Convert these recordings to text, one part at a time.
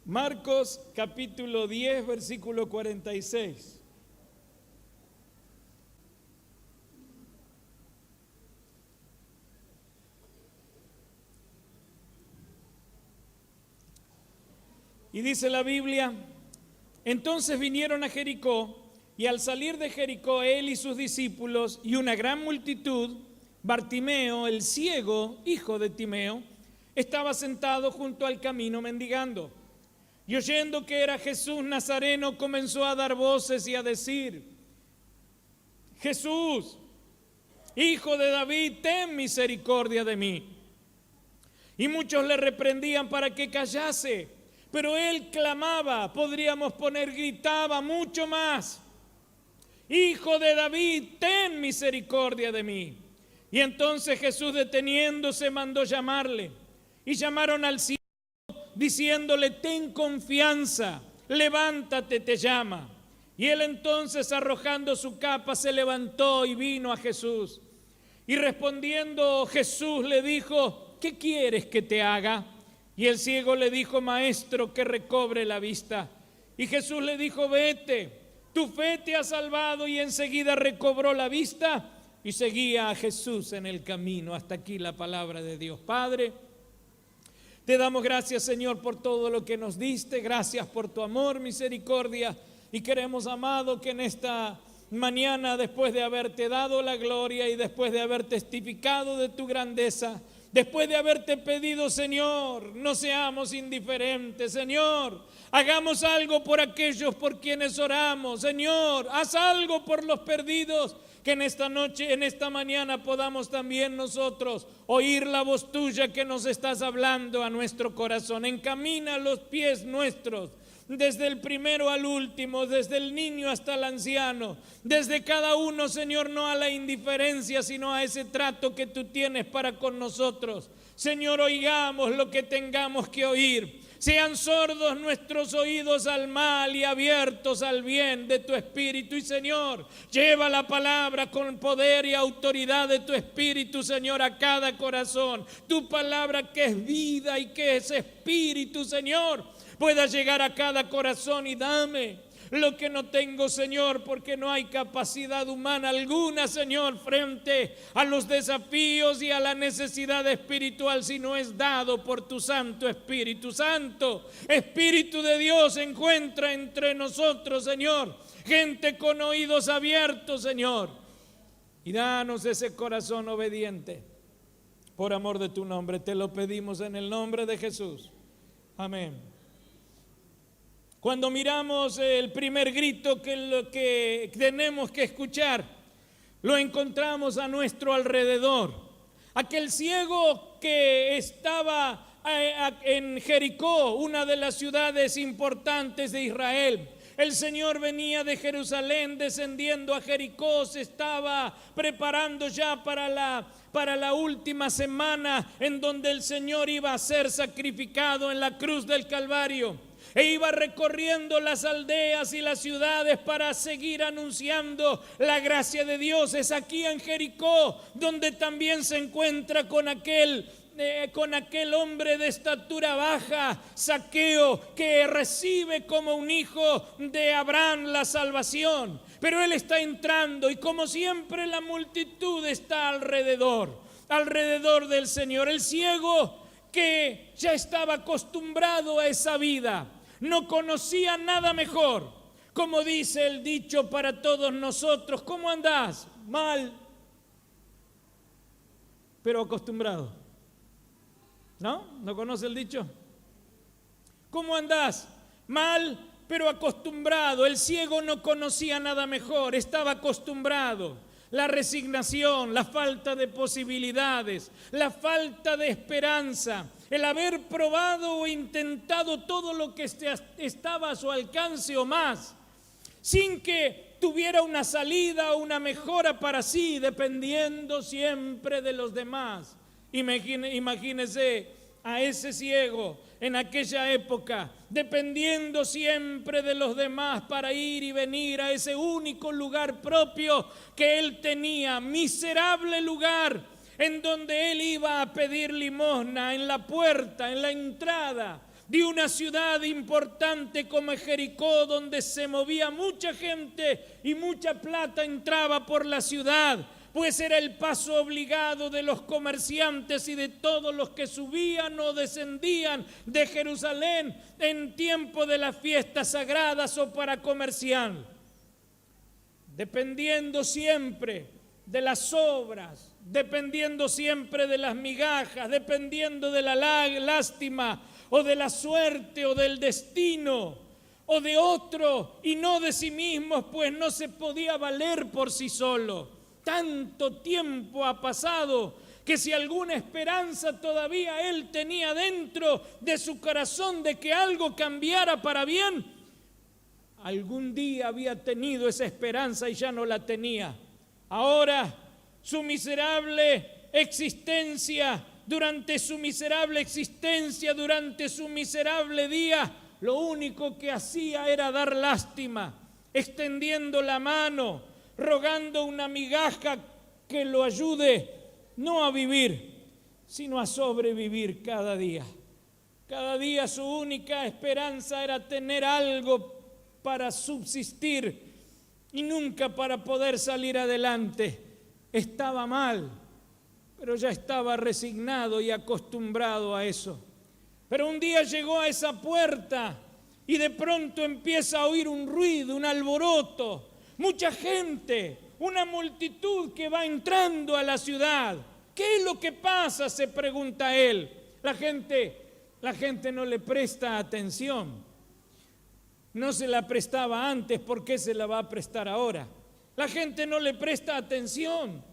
Marcos capítulo 10, versículo 46. Y dice la Biblia: entonces vinieron a Jericó, y al salir de Jericó él y sus discípulos y una gran multitud, Bartimeo, el ciego, hijo de Timeo, estaba sentado junto al camino mendigando. Y oyendo que era Jesús Nazareno, comenzó a dar voces y a decir: Jesús, hijo de David, ten misericordia de mí. Y muchos le reprendían para que callase, pero él clamaba, podríamos poner, gritaba mucho más: Hijo de David, ten misericordia de mí. Y entonces Jesús, deteniéndose, mandó llamarle. Y llamaron al ciego, diciéndole: ten confianza, levántate, te llama. Y él entonces, arrojando su capa, se levantó y vino a Jesús. Y respondiendo Jesús le dijo: ¿qué quieres que te haga? Y el ciego le dijo: maestro, que recobre la vista. Y Jesús le dijo: vete, tu fe te ha salvado. Y enseguida recobró la vista y seguía a Jesús en el camino. Hasta aquí la palabra de Dios. Padre, te damos gracias, Señor, por todo lo que nos diste. Gracias por tu amor, misericordia. Y queremos, amado, que en esta mañana, después de haberte dado la gloria y después de haber testificado de tu grandeza, después de haberte pedido, Señor, no seamos indiferentes, Señor, hagamos algo por aquellos por quienes oramos, Señor, haz algo por los perdidos, que en esta noche, en esta mañana podamos también nosotros oír la voz tuya que nos estás hablando a nuestro corazón. Encamina los pies nuestros, desde el primero al último, desde el niño hasta el anciano, desde cada uno, Señor, no a la indiferencia, sino a ese trato que tú tienes para con nosotros. Señor, oigamos lo que tengamos que oír. Sean sordos nuestros oídos al mal y abiertos al bien de tu Espíritu. Y Señor, lleva la palabra con poder y autoridad de tu Espíritu, Señor, a cada corazón. Tu palabra, que es vida y que es Espíritu, Señor, pueda llegar a cada corazón. Y dame lo que no tengo, Señor, porque no hay capacidad humana alguna, Señor, frente a los desafíos y a la necesidad espiritual, si no es dado por tu Santo Espíritu. Santo Espíritu de Dios, encuentra entre nosotros, Señor, gente con oídos abiertos, Señor, y danos ese corazón obediente. Por amor de tu nombre, te lo pedimos en el nombre de Jesús. Amén. Cuando miramos el primer grito, que lo que tenemos que escuchar, lo encontramos a nuestro alrededor. Aquel ciego que estaba en Jericó, una de las ciudades importantes de Israel. El Señor venía de Jerusalén descendiendo a Jericó, se estaba preparando ya para la última semana en donde el Señor iba a ser sacrificado en la cruz del Calvario. E iba recorriendo las aldeas y las ciudades para seguir anunciando la gracia de Dios. Es aquí en Jericó donde también se encuentra con aquel hombre de estatura baja, Zaqueo, que recibe como un hijo de Abraham la salvación. Pero él está entrando y, como siempre, la multitud está alrededor del Señor. El ciego, que ya estaba acostumbrado a esa vida, no conocía nada mejor. Como dice el dicho para todos nosotros: ¿cómo andás? Mal, pero acostumbrado. ¿No? ¿No conoce el dicho? ¿Cómo andás? Mal, pero acostumbrado. El ciego no conocía nada mejor, estaba acostumbrado. La resignación, la falta de posibilidades, la falta de esperanza, el haber probado o intentado todo lo que estaba a su alcance o más, sin que tuviera una salida o una mejora para sí, dependiendo siempre de los demás. Imagínese a ese ciego en aquella época, dependiendo siempre de los demás para ir y venir a ese único lugar propio que él tenía, miserable lugar en donde él iba a pedir limosna, en la puerta, en la entrada de una ciudad importante como Jericó, donde se movía mucha gente y mucha plata entraba por la ciudad, pues era el paso obligado de los comerciantes y de todos los que subían o descendían de Jerusalén en tiempo de las fiestas sagradas o para comerciar. Dependiendo siempre de las obras, dependiendo siempre de las migajas, dependiendo de la lástima o de la suerte o del destino o de otro y no de sí mismos, pues no se podía valer por sí solo. Tanto tiempo ha pasado que si alguna esperanza todavía él tenía dentro de su corazón de que algo cambiara para bien, algún día había tenido esa esperanza y ya no la tenía. Ahora su miserable existencia, durante su miserable día, lo único que hacía era dar lástima, extendiendo la mano, rogando una migaja que lo ayude no a vivir, sino a sobrevivir cada día. Cada día su única esperanza era tener algo para subsistir y nunca para poder salir adelante. Estaba mal, pero ya estaba resignado y acostumbrado a eso. Pero un día llegó a esa puerta y de pronto empieza a oír un ruido, un alboroto, mucha gente, una multitud que va entrando a la ciudad. ¿Qué es lo que pasa?, se pregunta él. La gente no le presta atención. No se la prestaba antes, ¿por qué se la va a prestar ahora? La gente no le presta atención.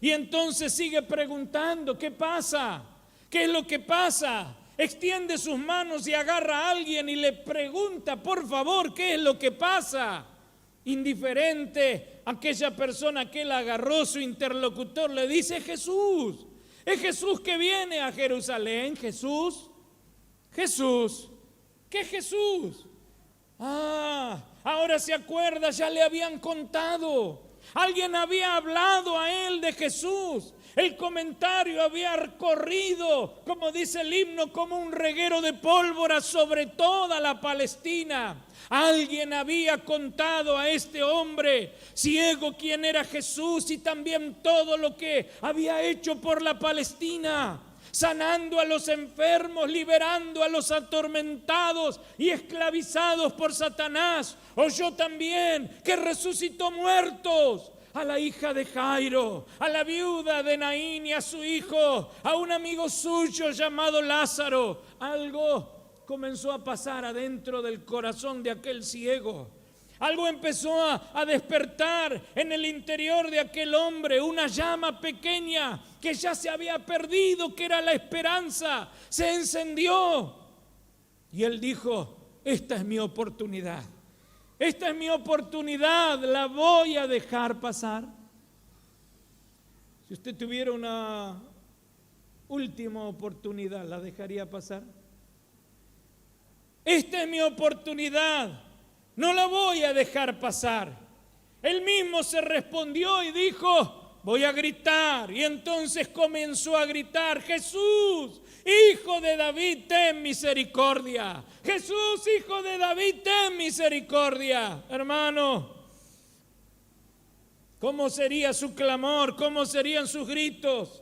Y entonces sigue preguntando, ¿qué pasa? ¿Qué es lo que pasa? Extiende sus manos y agarra a alguien y le pregunta, por favor, ¿qué es lo que pasa? Indiferente, aquella persona que él agarró, su interlocutor, le dice, Jesús. Es Jesús que viene a Jerusalén. Jesús. ¿Qué Jesús? Ahora se acuerda, ya le habían contado. Alguien había hablado a él de Jesús. El comentario había corrido, como dice el himno, como un reguero de pólvora sobre toda la Palestina. Alguien había contado a este hombre ciego quién era Jesús y también todo lo que había hecho por la Palestina, sanando a los enfermos, liberando a los atormentados y esclavizados por Satanás. Oyó también que resucitó muertos, a la hija de Jairo, a la viuda de Naín y a su hijo, a un amigo suyo llamado Lázaro. Algo comenzó a pasar adentro del corazón de aquel ciego. Algo empezó a despertar en el interior de aquel hombre, una llama pequeña que ya se había perdido, que era la esperanza, se encendió. Y él dijo, esta es mi oportunidad, la voy a dejar pasar. Si usted tuviera una última oportunidad, ¿la dejaría pasar? Esta es mi oportunidad, no la voy a dejar pasar. Él mismo se respondió y dijo, voy a gritar. Y entonces comenzó a gritar, Jesús, Hijo de David, ten misericordia. Jesús, Hijo de David, ten misericordia. Hermano, ¿cómo sería su clamor? ¿Cómo serían sus gritos?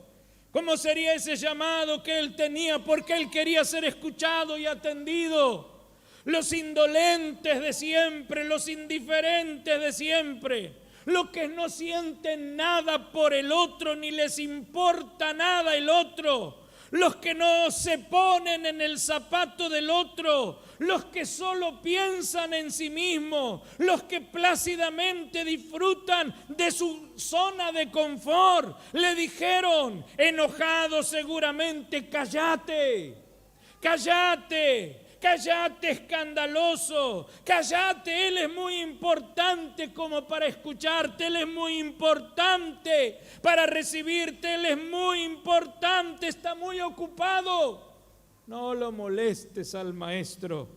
¿Cómo sería ese llamado que él tenía? Porque él quería ser escuchado y atendido. Los indolentes de siempre, los indiferentes de siempre, los que no sienten nada por el otro ni les importa nada el otro, los que no se ponen en el zapato del otro, los que solo piensan en sí mismos, los que plácidamente disfrutan de su zona de confort, le dijeron, enojados seguramente, cállate, escandaloso, cállate, él es muy importante como para escucharte, él es muy importante para recibirte, él es muy importante, está muy ocupado. No lo molestes al maestro.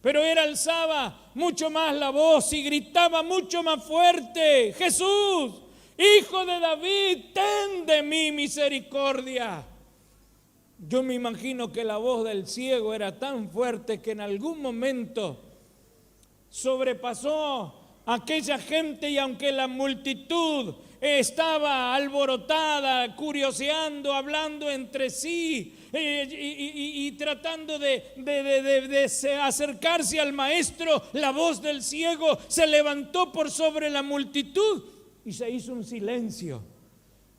Pero él alzaba mucho más la voz y gritaba mucho más fuerte, Jesús, Hijo de David, ten de mí misericordia. Yo me imagino que la voz del ciego era tan fuerte que en algún momento sobrepasó a aquella gente, y aunque la multitud estaba alborotada, curioseando, hablando entre sí y tratando de acercarse al maestro, la voz del ciego se levantó por sobre la multitud y se hizo un silencio.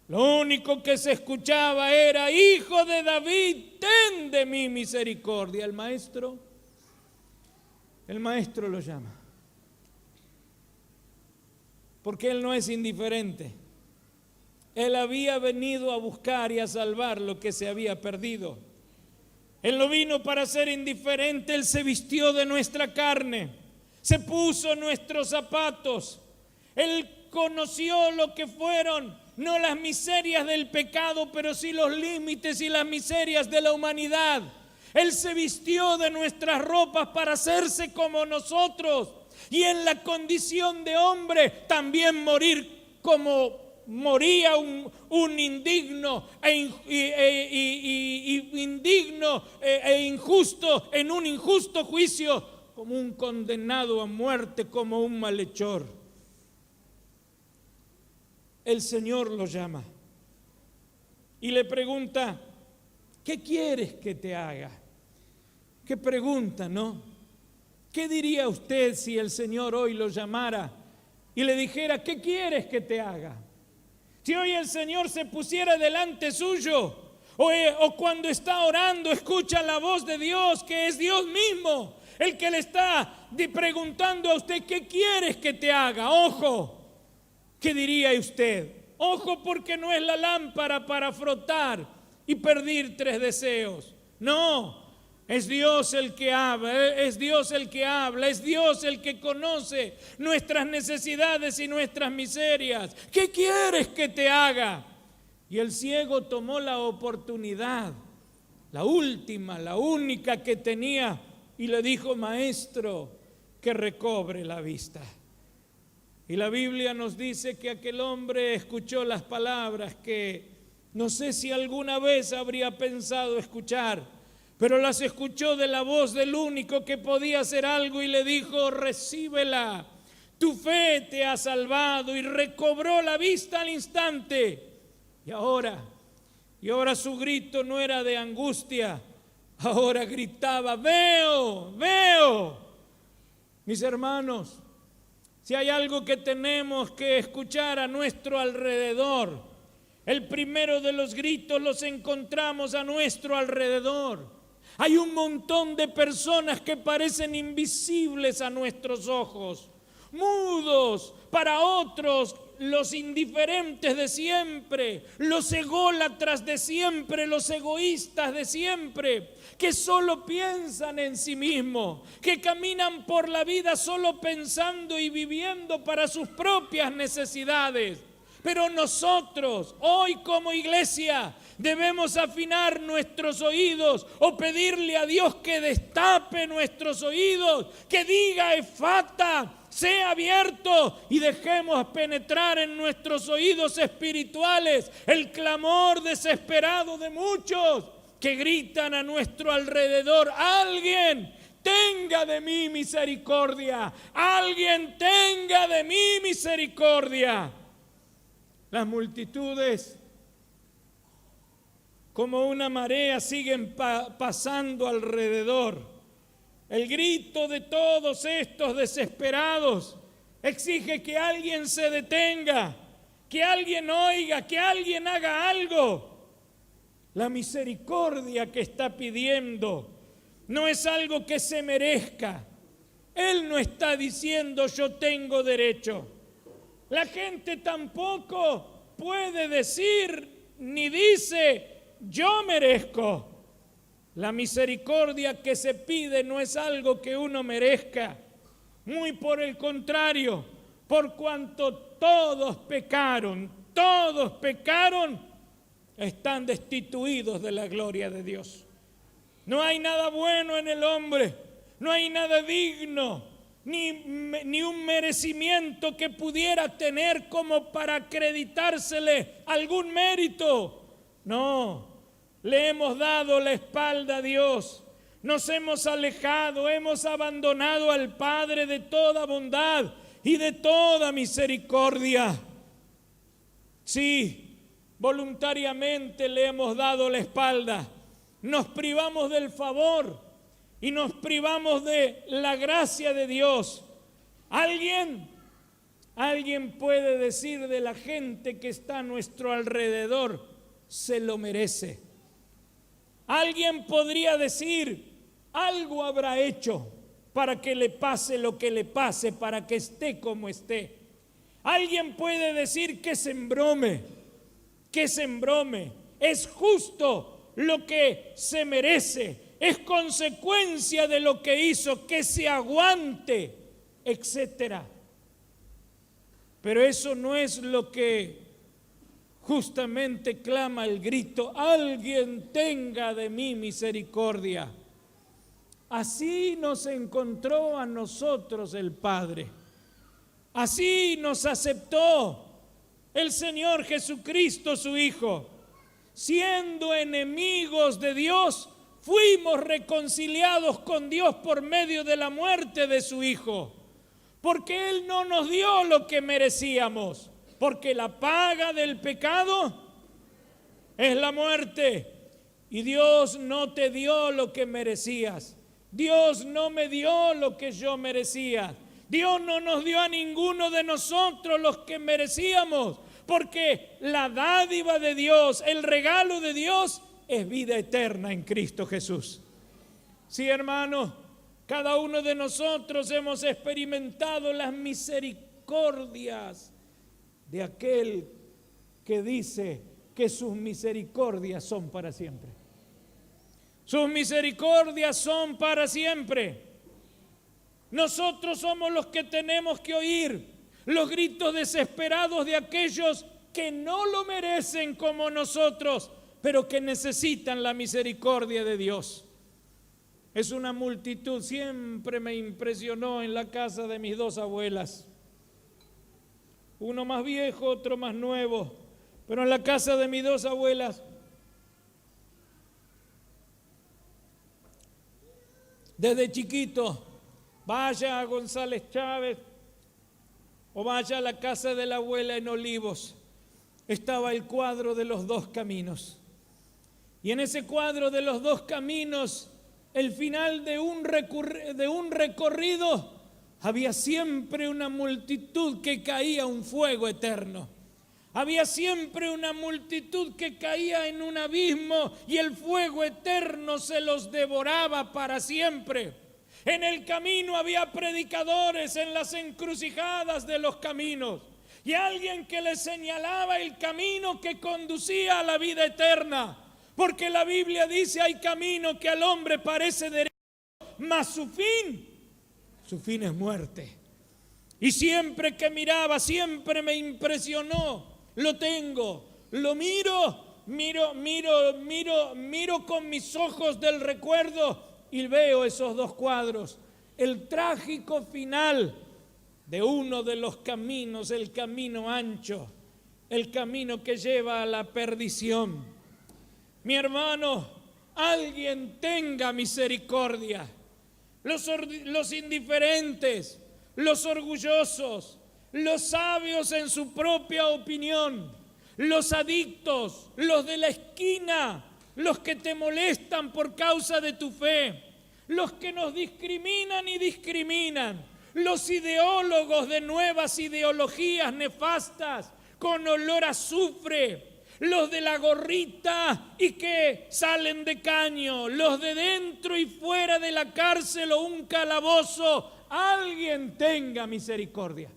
Lo único que se escuchaba era: Hijo de David, ten de mí misericordia. El maestro lo llama, porque él no es indiferente. Él había venido a buscar y a salvar lo que se había perdido. Él no vino para ser indiferente. Él se vistió de nuestra carne, se puso nuestros zapatos. Él conoció lo que fueron no las miserias del pecado, pero sí los límites y las miserias de la humanidad. Él se vistió de nuestras ropas para hacerse como nosotros, y en la condición de hombre también morir como moría un indigno e injusto en un injusto juicio, como un condenado a muerte, como un malhechor. El Señor lo llama y le pregunta: ¿qué quieres que te haga? ¿Qué pregunta, no? ¿Qué diría usted si el Señor hoy lo llamara y le dijera: ¿qué quieres que te haga? Si hoy el Señor se pusiera delante suyo, o cuando está orando escucha la voz de Dios, que es Dios mismo el que le está preguntando a usted: ¿qué quieres que te haga? Ojo, ¿qué diría usted? Ojo, porque no es la lámpara para frotar y pedir 3 deseos. No, es Dios el que habla, es Dios el que habla, es Dios el que conoce nuestras necesidades y nuestras miserias. ¿Qué quieres que te haga? Y el ciego tomó la oportunidad, la última, la única que tenía, y le dijo: Maestro, que recobre la vista. Y la Biblia nos dice que aquel hombre escuchó las palabras que no sé si alguna vez habría pensado escuchar, pero las escuchó de la voz del único que podía hacer algo, y le dijo: recíbela, tu fe te ha salvado. Y recobró la vista al instante. Y ahora su grito no era de angustia, ahora gritaba: veo, veo. Mis hermanos, si hay algo que tenemos que escuchar a nuestro alrededor, el primero de los gritos los encontramos a nuestro alrededor. Hay un montón de personas que parecen invisibles a nuestros ojos, mudos para otros, los indiferentes de siempre, los ególatras de siempre, los egoístas de siempre, que solo piensan en sí mismos, que caminan por la vida solo pensando y viviendo para sus propias necesidades. Pero nosotros, hoy como iglesia, debemos afinar nuestros oídos o pedirle a Dios que destape nuestros oídos, que diga: Efata, sea abierto, y dejemos penetrar en nuestros oídos espirituales el clamor desesperado de muchos que gritan a nuestro alrededor: alguien tenga de mí misericordia, alguien tenga de mí misericordia. Las multitudes, como una marea, siguen pasando alrededor. El grito de todos estos desesperados exige que alguien se detenga, que alguien oiga, que alguien haga algo. La misericordia que está pidiendo no es algo que se merezca. Él no está diciendo: yo tengo derecho. La gente tampoco puede decir ni dice: yo merezco. La misericordia que se pide no es algo que uno merezca. Muy por el contrario, por cuanto todos pecaron, están destituidos de la gloria de Dios. No hay nada bueno en el hombre, no hay nada digno, ni un merecimiento que pudiera tener como para acreditársele algún mérito. No, le hemos dado la espalda a Dios, nos hemos alejado, hemos abandonado al Padre de toda bondad y de toda misericordia. Sí, voluntariamente le hemos dado la espalda, nos privamos del favor y nos privamos de la gracia de Dios. Alguien puede decir de la gente que está a nuestro alrededor, se lo merece. Alguien podría decir, algo habrá hecho para que le pase lo que le pase, para que esté como esté. Alguien puede decir que se embrome, es justo lo que se merece, es consecuencia de lo que hizo, que se aguante, etcétera. Pero eso no es lo que justamente clama el grito, alguien tenga de mí misericordia. Así nos encontró a nosotros el Padre, así nos aceptó el Señor Jesucristo, su Hijo. Siendo enemigos de Dios, fuimos reconciliados con Dios por medio de la muerte de su Hijo, porque Él no nos dio lo que merecíamos, porque la paga del pecado es la muerte, y Dios no te dio lo que merecías. Dios no me dio lo que yo merecía. Dios no nos dio a ninguno de nosotros los que merecíamos, porque la dádiva de Dios, el regalo de Dios es vida eterna en Cristo Jesús. Sí, hermano, cada uno de nosotros hemos experimentado las misericordias de aquel que dice que sus misericordias son para siempre. Sus misericordias son para siempre. Nosotros somos los que tenemos que oír los gritos desesperados de aquellos que no lo merecen como nosotros, pero que necesitan la misericordia de Dios. Es una multitud, siempre me impresionó en la casa de mis dos abuelas. Uno más viejo, otro más nuevo, pero en la casa de mis dos abuelas, desde chiquito, vaya a González Chávez o vaya a la casa de la abuela en Olivos, estaba el cuadro de los dos caminos. Y en ese cuadro de los dos caminos, el final de un recorrido, había siempre una multitud que caía a un fuego eterno. Había siempre una multitud que caía en un abismo y el fuego eterno se los devoraba para siempre. En el camino había predicadores en las encrucijadas de los caminos y alguien que les señalaba el camino que conducía a la vida eterna. Porque la Biblia dice, hay camino que al hombre parece derecho, mas su fin es muerte. Y siempre que miraba, siempre me impresionó. Lo tengo, lo miro con mis ojos del recuerdo y veo esos dos cuadros. El trágico final de uno de los caminos, el camino ancho, el camino que lleva a la perdición. Mi hermano, alguien tenga misericordia. Los indiferentes, los orgullosos, los sabios en su propia opinión, los adictos, los de la esquina, los que te molestan por causa de tu fe, los que nos discriminan y discriminan, los ideólogos de nuevas ideologías nefastas con olor a azufre, los de la gorrita y que salen de caño, los de dentro y fuera de la cárcel o un calabozo, alguien tenga misericordia.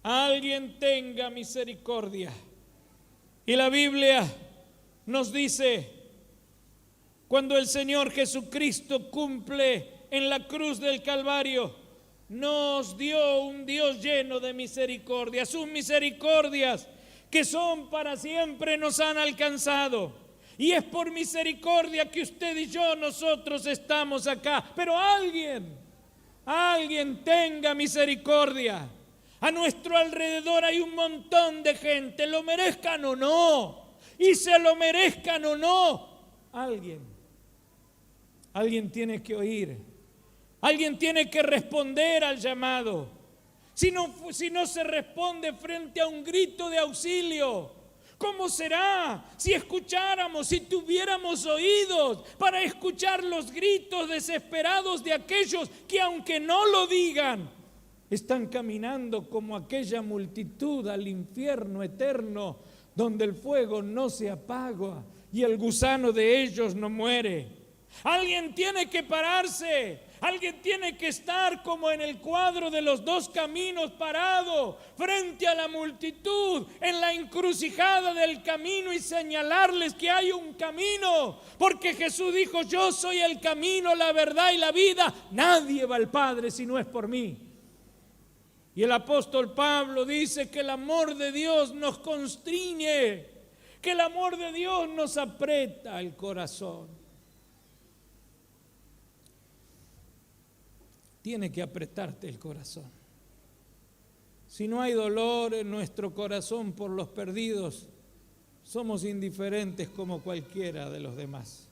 Alguien tenga misericordia. Y la Biblia nos dice, cuando el Señor Jesucristo cumple en la cruz del Calvario, nos dio un Dios lleno de misericordia. Sus misericordias, que son para siempre, nos han alcanzado. Y es por misericordia que usted y yo, nosotros estamos acá. Pero alguien tenga misericordia. A nuestro alrededor hay un montón de gente, lo merezcan o no, y se lo merezcan o no. Alguien tiene que oír, alguien tiene que responder al llamado. Si no se responde frente a un grito de auxilio, ¿cómo será si escucháramos, si tuviéramos oídos para escuchar los gritos desesperados de aquellos que, aunque no lo digan, están caminando como aquella multitud al infierno eterno, donde el fuego no se apaga y el gusano de ellos no muere? Alguien tiene que pararse, alguien tiene que estar como en el cuadro de los dos caminos, parado frente a la multitud en la encrucijada del camino y señalarles que hay un camino, porque Jesús dijo: yo soy el camino, la verdad y la vida, nadie va al Padre si no es por mí. Y el apóstol Pablo dice que el amor de Dios nos constriñe, que el amor de Dios nos aprieta el corazón. Tiene que apretarte el corazón. Si no hay dolor en nuestro corazón por los perdidos, somos indiferentes como cualquiera de los demás.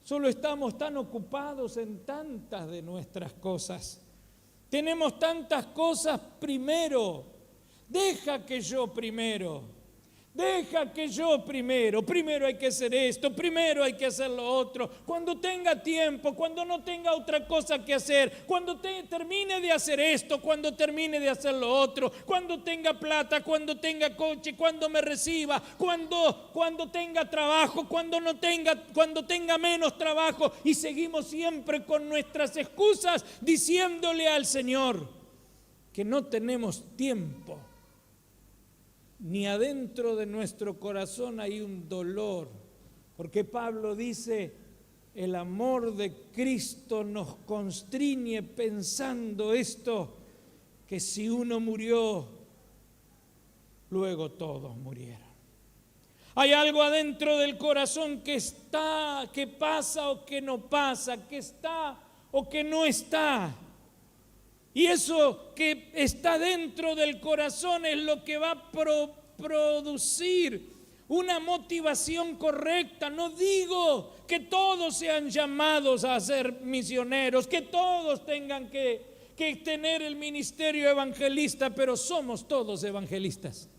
Solo estamos tan ocupados en tantas de nuestras cosas. Tenemos tantas cosas primero. Deja que yo primero. Primero hay que hacer esto, primero hay que hacer lo otro. Cuando tenga tiempo, cuando no tenga otra cosa que hacer, cuando termine de hacer esto, cuando termine de hacer lo otro, cuando tenga plata, cuando tenga coche, cuando me reciba, cuando tenga trabajo, cuando tenga menos trabajo. Y seguimos siempre con nuestras excusas diciéndole al Señor que no tenemos tiempo. Ni adentro de nuestro corazón hay un dolor, porque Pablo dice: el amor de Cristo nos constriñe pensando esto, que si uno murió, luego todos murieron. Hay algo adentro del corazón que pasa o que no pasa, que está o que no está. Y eso que está dentro del corazón es lo que va a producir una motivación correcta. No digo que todos sean llamados a ser misioneros, que todos tengan que tener el ministerio evangelista, pero somos todos evangelistas.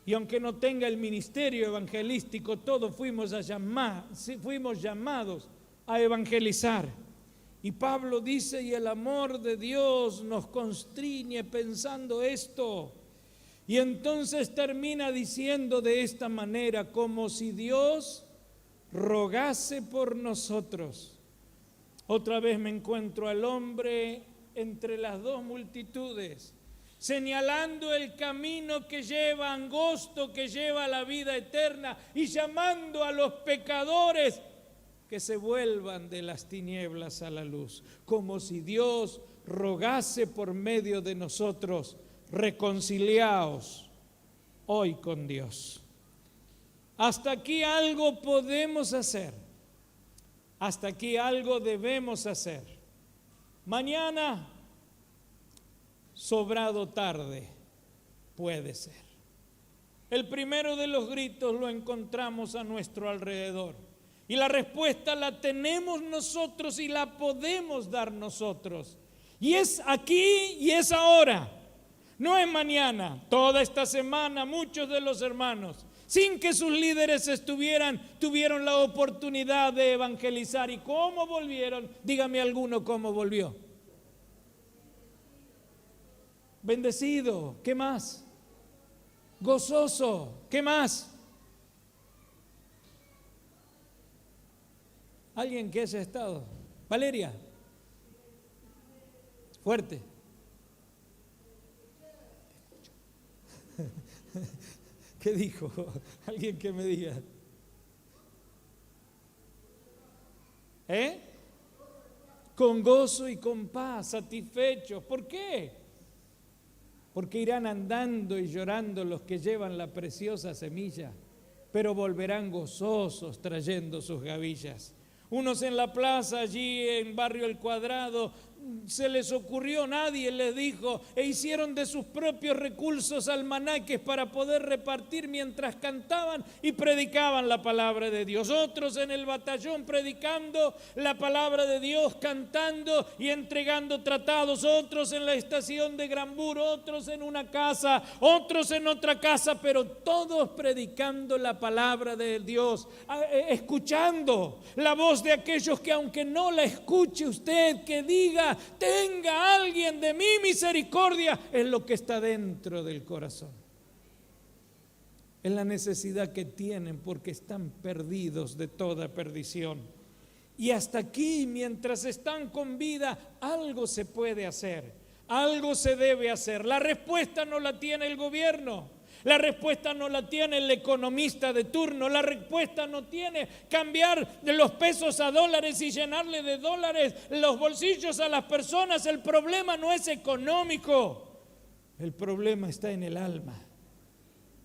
Y aunque no tenga el ministerio evangelístico, todos fuimos llamados a evangelizar. Y Pablo dice: y el amor de Dios nos constriñe pensando esto. Y entonces termina diciendo de esta manera: como si Dios rogase por nosotros. Otra vez me encuentro al hombre entre las dos multitudes, señalando el camino que lleva angosto, que lleva a la vida eterna, y llamando a los pecadores que se vuelvan de las tinieblas a la luz, como si Dios rogase por medio de nosotros: reconciliaos hoy con Dios. Hasta aquí algo podemos hacer, hasta aquí algo debemos hacer. Mañana, sobrado tarde, puede ser. El primero de los gritos lo encontramos a nuestro alrededor. Y la respuesta la tenemos nosotros y la podemos dar nosotros. Y es aquí y es ahora. No es mañana. Toda esta semana muchos de los hermanos, sin que sus líderes tuvieron la oportunidad de evangelizar. ¿Y cómo volvieron? Dígame alguno cómo volvió. Bendecido. ¿Qué más? Gozoso. ¿Qué más? ¿Alguien que haya estado? Valeria. Fuerte. ¿Qué dijo? Alguien que me diga. Con gozo y con paz, satisfechos. ¿Por qué? Porque irán andando y llorando los que llevan la preciosa semilla, pero volverán gozosos trayendo sus gavillas. Unos en la plaza allí en Barrio El Cuadrado se les ocurrió, nadie les dijo, e hicieron de sus propios recursos almanaques para poder repartir mientras cantaban y predicaban la palabra de Dios. Otros en el batallón predicando la palabra de Dios, cantando y entregando tratados. Otros en la estación de Granburo, otros en una casa, otros en otra casa, pero todos predicando la palabra de Dios, escuchando la voz de aquellos que, aunque no la escuche usted, que diga: tenga alguien de mi misericordia, es lo que está dentro del corazón. Es la necesidad que tienen porque están perdidos de toda perdición. Y hasta aquí, mientras están con vida, algo se puede hacer, algo se debe hacer. La respuesta no la tiene el gobierno. La respuesta no la tiene el economista de turno. La respuesta no tiene cambiar de los pesos a dólares y llenarle de dólares los bolsillos a las personas. El problema no es económico. El problema está en el alma.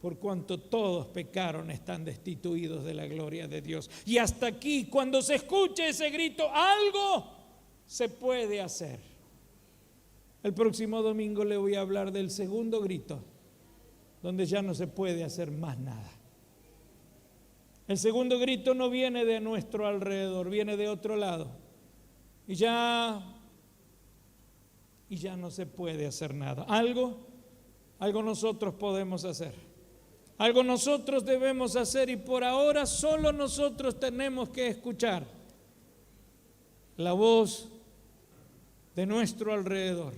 Por cuanto todos pecaron, están destituidos de la gloria de Dios. Y hasta aquí, cuando se escuche ese grito, algo se puede hacer. El próximo domingo le voy a hablar del segundo grito, donde ya no se puede hacer más nada. El segundo grito no viene de nuestro alrededor, viene de otro lado. Y ya no se puede hacer nada. Algo nosotros podemos hacer. Algo nosotros debemos hacer, y por ahora solo nosotros tenemos que escuchar la voz de nuestro alrededor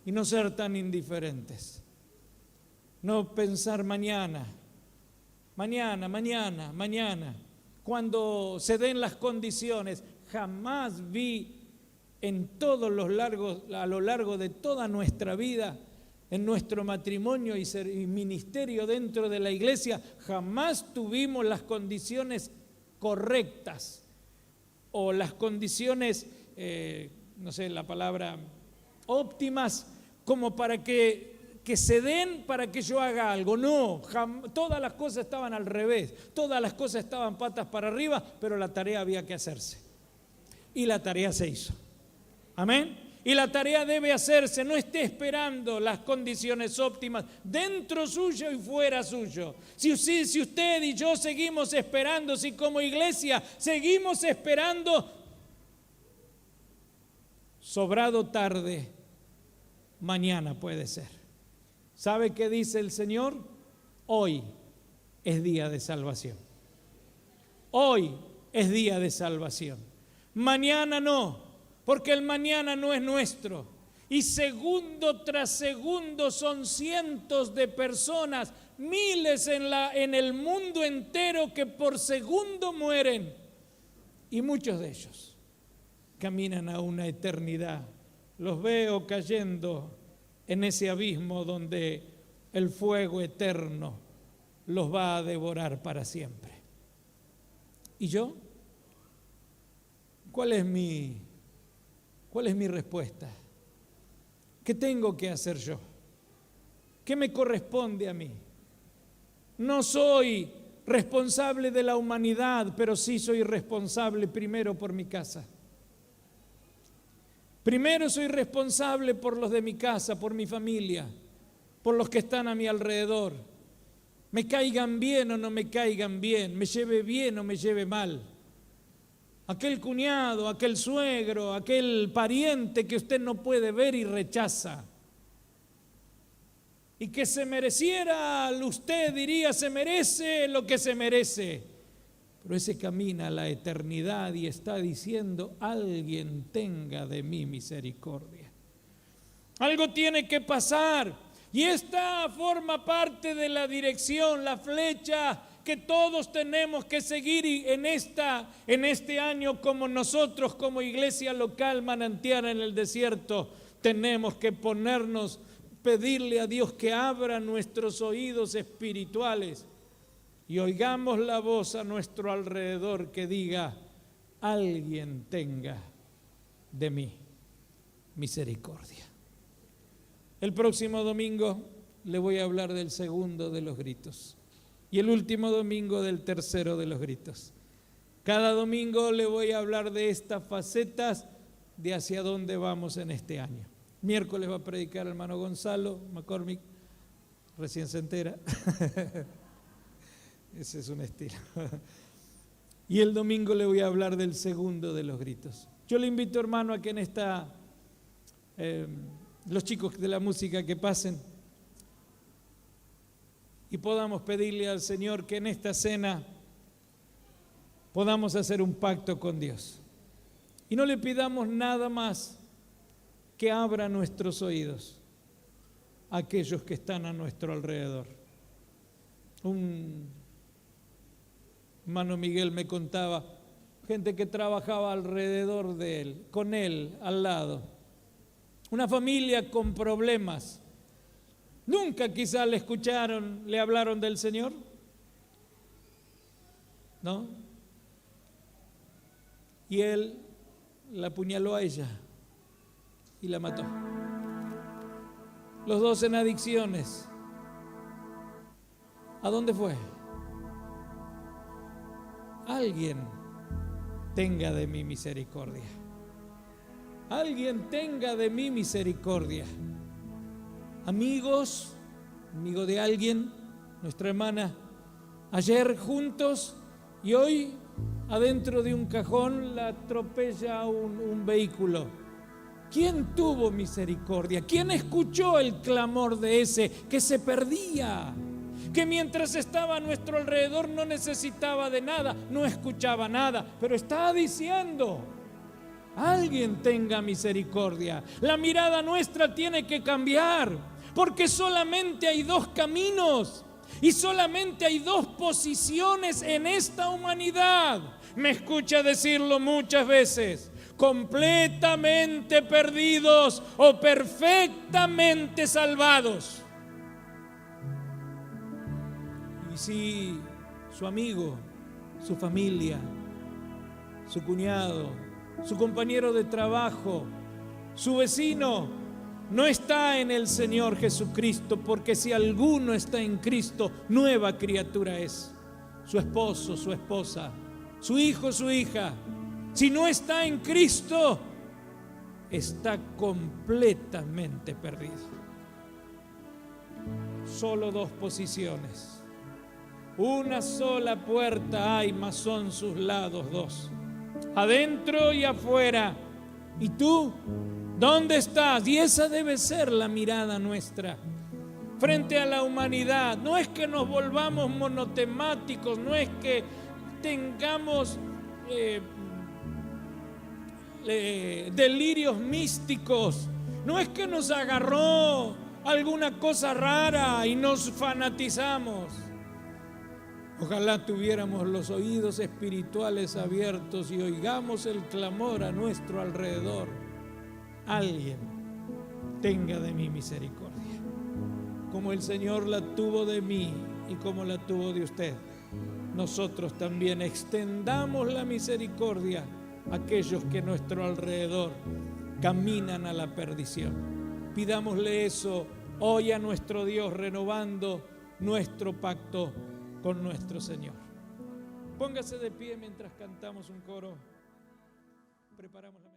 y no ser tan indiferentes. No pensar mañana, cuando se den las condiciones. Jamás vi a lo largo de toda nuestra vida, en nuestro matrimonio y ministerio dentro de la iglesia, jamás tuvimos las condiciones correctas o las condiciones, no sé la palabra, óptimas, como para que se den para que yo haga algo. No, todas las cosas estaban al revés, todas las cosas estaban patas para arriba, pero la tarea había que hacerse. Y la tarea se hizo. Amén. Y la tarea debe hacerse, no esté esperando las condiciones óptimas dentro suyo y fuera suyo. Si usted y yo seguimos esperando, si como iglesia seguimos esperando, sobrado tarde, mañana puede ser. ¿Sabe qué dice el Señor? Hoy es día de salvación. Hoy es día de salvación. Mañana no, porque el mañana no es nuestro. Y segundo tras segundo son cientos de personas, miles en el mundo entero que por segundo mueren. Y muchos de ellos caminan a una eternidad. Los veo cayendo en ese abismo donde el fuego eterno los va a devorar para siempre. ¿Y yo? ¿Cuál es mi respuesta? ¿Qué tengo que hacer yo? ¿Qué me corresponde a mí? No soy responsable de la humanidad, pero sí soy responsable primero por mi casa. Primero soy responsable por los de mi casa, por mi familia, por los que están a mi alrededor. Me caigan bien o no me caigan bien, me lleve bien o me lleve mal. Aquel cuñado, aquel suegro, aquel pariente que usted no puede ver y rechaza. Y que se mereciera, usted diría, se merece lo que se merece. Pero ese camina a la eternidad y está diciendo: alguien tenga de mí misericordia. Algo tiene que pasar. Y esta forma parte de la dirección, la flecha que todos tenemos que seguir en este año, como nosotros como iglesia local Manantial en el Desierto, tenemos que pedirle a Dios que abra nuestros oídos espirituales y oigamos la voz a nuestro alrededor que diga: alguien tenga de mí misericordia. El próximo domingo le voy a hablar del segundo de los gritos y el último domingo del tercero de los gritos. Cada domingo le voy a hablar de estas facetas de hacia dónde vamos en este año. Miércoles va a predicar el hermano Gonzalo McCormick, recién se entera. Ese es un estilo. Y el domingo le voy a hablar del segundo de los gritos. Yo le invito, hermano, a que en esta, los chicos de la música que pasen y podamos pedirle al Señor que en esta cena podamos hacer un pacto con Dios. Y no le pidamos nada más que abra nuestros oídos a aquellos que están a nuestro alrededor. Un hermano Miguel me contaba, gente que trabajaba alrededor de él, con él, al lado. Una familia con problemas. Nunca quizás le escucharon, le hablaron del Señor, ¿no? Y él la apuñaló a ella y la mató. Los dos en adicciones. ¿A dónde fue? Alguien tenga de mí misericordia. Alguien tenga de mí misericordia. Amigos, amigo de alguien, nuestra hermana, ayer juntos y hoy adentro de un cajón la atropella un vehículo. ¿Quién tuvo misericordia? ¿Quién escuchó el clamor de ese que se perdía? Que mientras estaba a nuestro alrededor no necesitaba de nada, no escuchaba nada, pero estaba diciendo: alguien tenga misericordia. La mirada nuestra tiene que cambiar, porque solamente hay dos caminos y solamente hay dos posiciones en esta humanidad. Me escucha decirlo muchas veces: completamente perdidos o perfectamente salvados. Y si su amigo, su familia, su cuñado, su compañero de trabajo, su vecino no está en el Señor Jesucristo, porque si alguno está en Cristo, nueva criatura es. Su esposo, su esposa, su hijo, su hija, si no está en Cristo, está completamente perdido. Solo dos posiciones. Una sola puerta hay, mas son sus lados dos. Adentro y afuera. ¿Y tú? ¿Dónde estás? Y esa debe ser la mirada nuestra frente a la humanidad. No es que nos volvamos monotemáticos, no es que tengamos delirios místicos, no es que nos agarró alguna cosa rara y nos fanatizamos. Ojalá tuviéramos los oídos espirituales abiertos y oigamos el clamor a nuestro alrededor. Alguien tenga de mí misericordia, como el Señor la tuvo de mí y como la tuvo de usted. Nosotros también extendamos la misericordia a aquellos que a nuestro alrededor caminan a la perdición. Pidámosle eso hoy a nuestro Dios, renovando nuestro pacto con nuestro Señor. Póngase de pie mientras cantamos un coro. Preparamos la